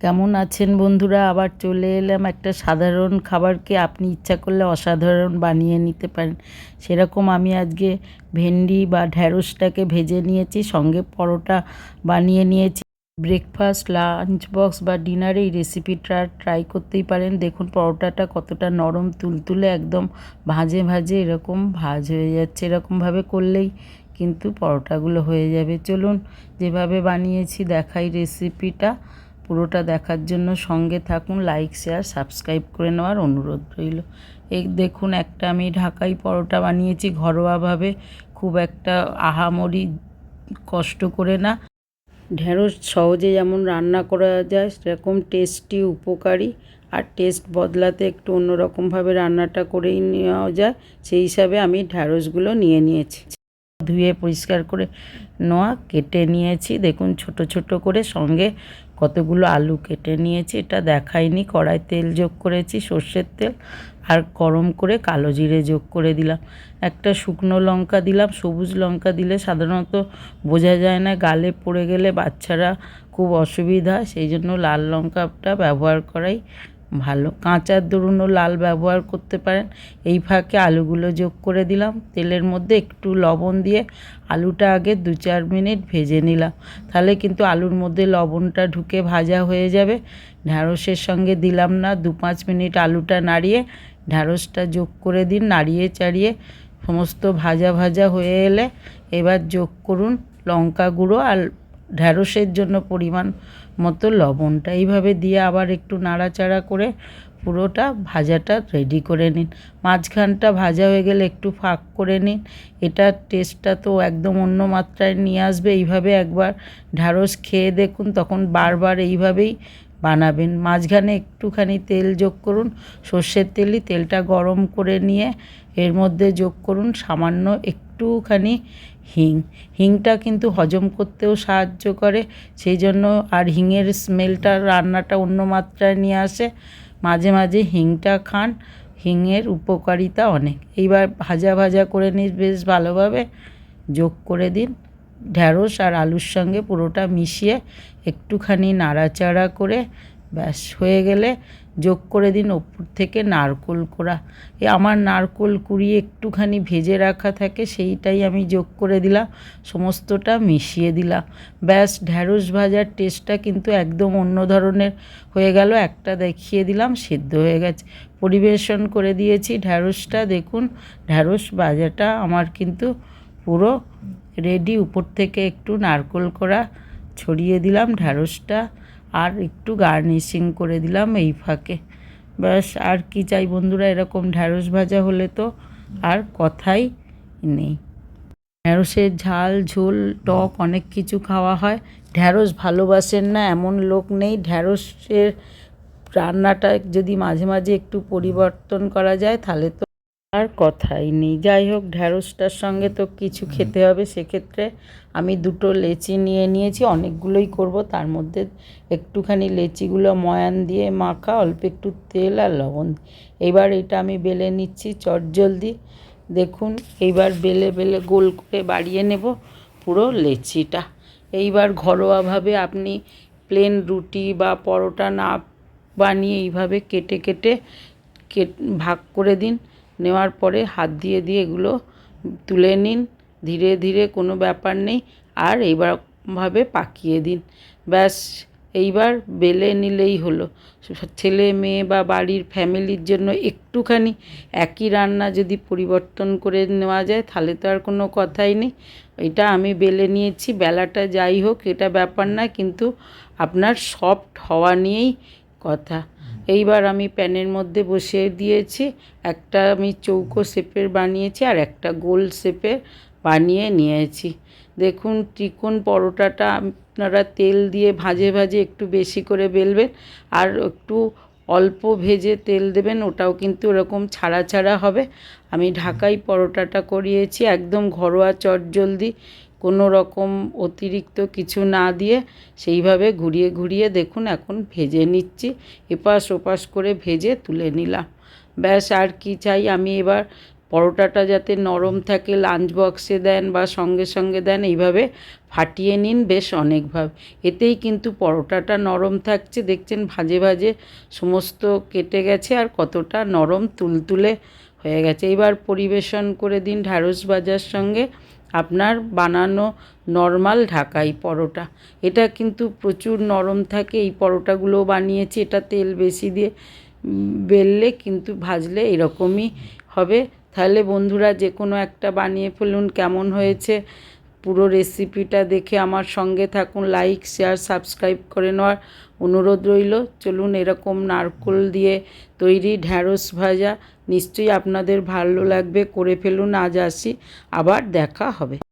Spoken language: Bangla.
কেমন আছেন বন্ধুরা? আবার চলে এলাম একটা সাধারণ খাবারকে আপনি ইচ্ছা করলে অসাধারণ বানিয়ে নিতে পারেন। সেরকম আমি আজকে ভেন্ডি বা ঢ্যাঁড়সটাকে ভেজে নিয়েছি, সঙ্গে পরোটা বানিয়ে নিয়েছি। ব্রেকফাস্ট, লাঞ্চ বক্স বা ডিনারে এই রেসিপিটা ট্রাই করতেই পারেন। দেখুন পরোটাটা কতটা নরম তুলতুলে, একদম ভাজে ভাজে এরকম ভাজ হয়ে যাচ্ছে। এরকমভাবে করলেই কিন্তু পরোটাগুলো হয়ে যাবে। চলুন যেভাবে বানিয়েছি দেখাই রেসিপিটা। পুরোটা দেখার জন্য সঙ্গে থাকুন। লাইক, শেয়ার, সাবস্ক্রাইব করে নেওয়ার অনুরোধ রইল। এই দেখুন একটা আমি ঢাকাই পরোটা বানিয়েছি ঘরোয়াভাবে, খুব একটা আহামরি কষ্ট করে না। ঢেঁড়স সহজে যেমন রান্না করা যায় সেরকম টেস্টি, উপকারী, আর টেস্ট বদলাতে একটু অন্যরকমভাবে রান্নাটা করেই নেওয়া যায়। সেই হিসাবে আমি ঢেঁড়সগুলো নিয়ে নিয়েছি। ধুয়ে পরিষ্কার করে নেওয়া, কেটে নিয়েছি দেখুন ছোট ছোট করে। সঙ্গে কতগুলো আলু কেটে নিয়েছি, এটা দেখাইনি। কড়াই তেল যোগ করেছি, সর্ষের তেল, আর গরম করে কালো জিরে যোগ করে দিলাম। একটা শুকনো লঙ্কা দিলাম। সবুজ লঙ্কা দিলে সাধারণত বোঝা যায় না, গালে পড়ে গেলে বাচ্চারা খুব অসুবিধা, সেই জন্য লাল লঙ্কাটা ব্যবহার করাই ভালো। কাঁচার দরুনও লাল ব্যবহার করতে পারেন। এই ফাঁকে আলুগুলো যোগ করে দিলাম। তেলের মধ্যে একটু লবণ দিয়ে আলুটা আগে 2-4 মিনিট ভেজে নিলাম, তাহলে কিন্তু আলুর মধ্যে লবণটা ঢুকে ভাজা হয়ে যাবে। ঢ্যাঁড়সের সঙ্গে দিলাম না, 2-5 মিনিট আলুটা নাড়িয়ে ঢ্যাঁড়সটা যোগ করে দিন। নাড়িয়ে চাড়িয়ে সমস্ত ভাজা ভাজা হয়ে এলে এবার যোগ করুন লঙ্কা গুঁড়ো আর ঢ্যাঁড়সের জন্য পরিমাণ মতো লবণটা। এইভাবে দিয়ে আবার একটু নাড়াচাড়া করে পুরোটা ভাজাটা রেডি করে নিন। মাঝখানটা ভাজা হয়ে গেলে একটু ফাঁক করে নিন। এটার টেস্টটা তো একদম অন্য মাত্রায় নিয়ে আসবে। এইভাবে একবার ঢ্যাঁড়স খেয়ে দেখুন, তখন বারবার এইভাবেই বানাবেন। মাঝখানে একটুখানি তেল যোগ করুন, সর্ষের তেলই, তেলটা গরম করে নিয়ে এর মধ্যে যোগ করুন সামান্য একটুখানি হিং। হিংটা কিন্তু হজম করতেও সাহায্য করে, সেই জন্য, আর হিঙের স্মেলটা রান্নাটা অন্য মাত্রায় নিয়ে আসে। মাঝে মাঝে হিংটা খান, হিঙের উপকারিতা অনেক। এইবার ভাজা ভাজা করে নিন বেশ ভালোভাবে, যোগ করে দিন ঢ্যাঁড়স আর আলুর সঙ্গে পুরোটা মিশিয়ে একটুখানি নাড়াচাড়া করে ব্যাস হয়ে গেলে যোগ করে দিন ওপর থেকে নারকোল কোড়া। আমার নারকোল কুড়িয়ে একটুখানি ভেজে রাখা থাকে, সেইটাই আমি যোগ করে দিলাম, সমস্তটা মিশিয়ে দিলাম। ব্যাস ঢ্যাঁড়স ভাজার টেস্টটা কিন্তু একদম অন্য ধরনের হয়ে গেল। একটা দেখিয়ে দিলাম, সিদ্ধ হয়ে গেছে। পরিবেশন করে দিয়েছি ঢ্যাঁড়সটা। দেখুন ঢ্যাঁড়স ভাজাটা আমার কিন্তু পুরো রেডি। উপর থেকে একটু নারকোল কোড়া ছড়িয়ে দিলাম ঢ্যাঁড়সটা, আর একটু গার্নিশিং করে দিলাম এই ফাঁকে। ব্যাস আর কি চাই বন্ধুরা, এরকম ঢ্যাঁড়স ভাজা হলে তো আর কথাই নেই। ঢ্যাঁড়সের ঝাল, ঝোল, টক অনেক কিছু খাওয়া হয়। ঢ্যাঁড়স ভালোবাসেন না এমন লোক নেই। ঢ্যাঁড়সের রান্নাটা যদি মাঝে মাঝে একটু পরিবর্তন করা যায় তাহলে তো আর কথাই নেই। যাই হোক, ঢ্যাঁড়সটার সঙ্গে তো কিছু খেতে হবে, সেক্ষেত্রে আমি 2টো লেচি নিয়ে নিয়েছি। অনেকগুলোই করব, তার মধ্যে একটুখানি লেচিগুলো ময়ান দিয়ে মাখা, অল্প একটু তেল আর লবণ। এবার এটা আমি বেলে নিচ্ছি চটজলদি। দেখুন এইবার বেলে বেলে গোল করে বাড়িয়ে নেব পুরো লেচিটা। এইবার ঘরোয়াভাবে আপনি প্লেন রুটি বা পরোটা না বানিয়ে এইভাবে কেটে কেটে ভাগ করে দিন। নেওয়ার পরে হাত দিয়ে দিয়ে এগুলো তুলে নিন ধীরে ধীরে, কোনো ব্যাপার নেই। আর এইবারভাবে পাকিয়ে দিন। ব্যাস এইবার বেলে নিলেই হলো। ছেলে মেয়ে বা বাড়ির ফ্যামিলির জন্য একটুখানি একই রান্না যদি পরিবর্তন করে নেওয়া যায় তাহলে তো আর কোনো কথাই নেই। এটা আমি বেলে নিয়েছি, বেলাটা যাই হোক এটা ব্যাপার না, কিন্তু আপনার সফট হওয়া নিয়েই কথা। এইবার আমি প্যানের মধ্যে বসিয়ে দিয়েছি। একটা আমি চৌকো শেপের বানিয়েছি আর একটা গোল শেপের বানিয়ে নিয়েছি। দেখুন ত্রিকোণ পরোটাটা আপনারা তেল দিয়ে ভাজে ভাজে একটু বেশি করে বেলবেন, আর একটু অল্প ভেজে তেল দেবেন, ওটাও কিন্তু এরকম ছাড়া ছাড়া হবে। আমি ঢাকাই পরোটাটা করিয়েছি একদম ঘরোয়া চটজলদি, কোনো রকম অতিরিক্ত কিছু না দিয়ে সেইভাবে ঘুরিয়ে ঘুরিয়ে দেখুন এখন ভেজে নিচ্ছি। এপাশ ওপাশ করে ভেজে তুলে নিলাম। ব্যাস আর কি চাই। আমি এবার পরোটাটা যাতে নরম থাকে, লাঞ্চ বক্সে দেন বা সঙ্গে সঙ্গে দেন, এইভাবে ফাটিয়ে নিন বেশ অনেকভাবে। এতেই কিন্তু পরোটাটা নরম থাকছে, দেখছেন ভাজে ভাজে সমস্ত কেটে গেছে আর কতটা নরম তুলতুলে হয়ে গেছে। এবার পরিবেশন করে দিন ঢ্যাঁড়স ভাজার সঙ্গে আপনার বানানো নর্মাল ঢাকাই পরোটা। এটা কিন্তু প্রচুর নরম থাকে। এই পরোটাগুলো বানিয়েছি, এটা তেল বেশি দিয়ে বেললে কিন্তু ভাজলে এরকমই হবে। তাহলে বন্ধুরা যে কোনো একটা বানিয়ে ফেলুন। কেমন হয়েছে পুরো রেসিপিটা দেখে আমার সঙ্গে থাকুন, লাইক শেয়ার সাবস্ক্রাইব করে নেওয়ার অনুরোধ রইল। চলুন, এরকম নারকেল দিয়ে তৈরি ঢ্যাঁড়স ভাজা নিশ্চয়ই আপনাদের ভালো লাগবে, করে ফেলুন। আজ আসি, আবার দেখা হবে।